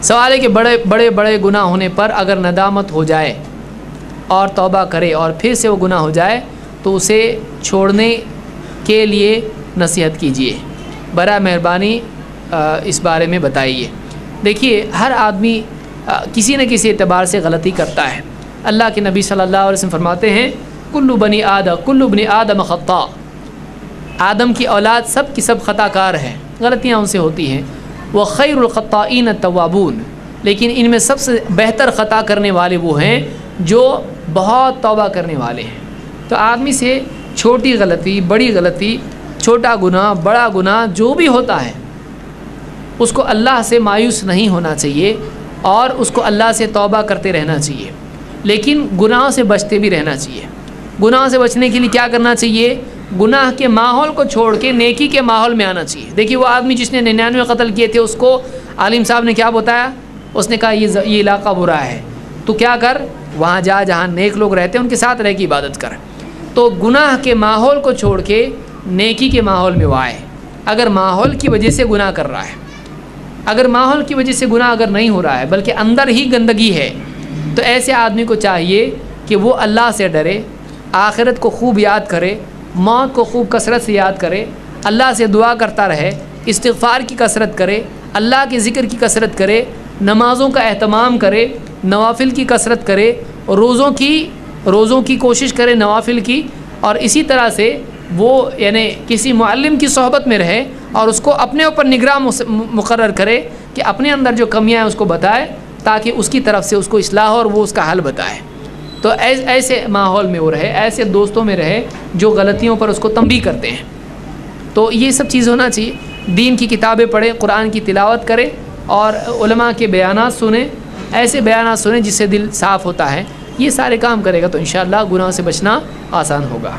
سوال ہے کہ بڑے بڑے گناہ ہونے پر اگر ندامت ہو جائے اور توبہ کرے اور پھر سے وہ گناہ ہو جائے تو اسے چھوڑنے کے لیے نصیحت کیجیے، برائے مہربانی اس بارے میں بتائیے۔ دیکھیے، ہر آدمی کسی نہ کسی اعتبار سے غلطی کرتا ہے۔ اللہ کے نبی صلی اللہ علیہ وسلم فرماتے ہیں کل بنی آدم خطاء، آدم کی اولاد سب کی سب خطا کار ہیں، غلطیاں ان سے ہوتی ہیں۔ وہ خیر الخطائین التوابون، لیکن ان میں سب سے بہتر خطا کرنے والے وہ ہیں جو بہت توبہ کرنے والے ہیں۔ تو آدمی سے چھوٹی غلطی، بڑی غلطی، چھوٹا گناہ، بڑا گناہ جو بھی ہوتا ہے اس کو اللہ سے مایوس نہیں ہونا چاہیے اور اس کو اللہ سے توبہ کرتے رہنا چاہیے، لیکن گناہوں سے بچتے بھی رہنا چاہیے۔ گناہوں سے بچنے کے لیے کیا کرنا چاہیے؟ گناہ کے ماحول کو چھوڑ کے نیکی کے ماحول میں آنا چاہیے۔ دیکھیے، وہ آدمی جس نے 99 قتل کیے تھے اس کو عالم صاحب نے کیا بتایا؟ اس نے کہا یہ علاقہ برا ہے، تو کیا کر، وہاں جا جہاں نیک لوگ رہتے ہیں ان کے ساتھ رہ کے عبادت کر۔ تو گناہ کے ماحول کو چھوڑ کے نیکی کے ماحول میں وہ آئے۔ اگر ماحول کی وجہ سے گناہ کر رہا ہے، اگر ماحول کی وجہ سے گناہ اگر نہیں ہو رہا ہے بلکہ اندر ہی گندگی ہے، تو ایسے آدمی کو چاہیے کہ وہ اللہ سے ڈرے، آخرت کو خوب یاد کرے، موت کو خوب کثرت سے یاد کرے، اللہ سے دعا کرتا رہے، استغفار کی کثرت کرے، اللہ کے ذکر کی کثرت کرے، نمازوں کا اہتمام کرے، نوافل کی کثرت کرے، روزوں کی کوشش کرے نوافل کی، اور اسی طرح سے وہ یعنی کسی معلم کی صحبت میں رہے اور اس کو اپنے اوپر نگراں مقرر کرے کہ اپنے اندر جو کمیاں ہیں اس کو بتائے تاکہ اس کی طرف سے اس کو اصلاح ہو اور وہ اس کا حل بتائے۔ تو ایسے ماحول میں وہ رہے، ایسے دوستوں میں رہے جو غلطیوں پر اس کو تنبیہ کرتے ہیں۔ تو یہ سب چیز ہونا چاہیے۔ دین کی کتابیں پڑھیں، قرآن کی تلاوت کریں اور علماء کے بیانات سنیں، ایسے بیانات سنیں جس سے دل صاف ہوتا ہے۔ یہ سارے کام کرے گا تو انشاءاللہ گناہوں سے بچنا آسان ہوگا۔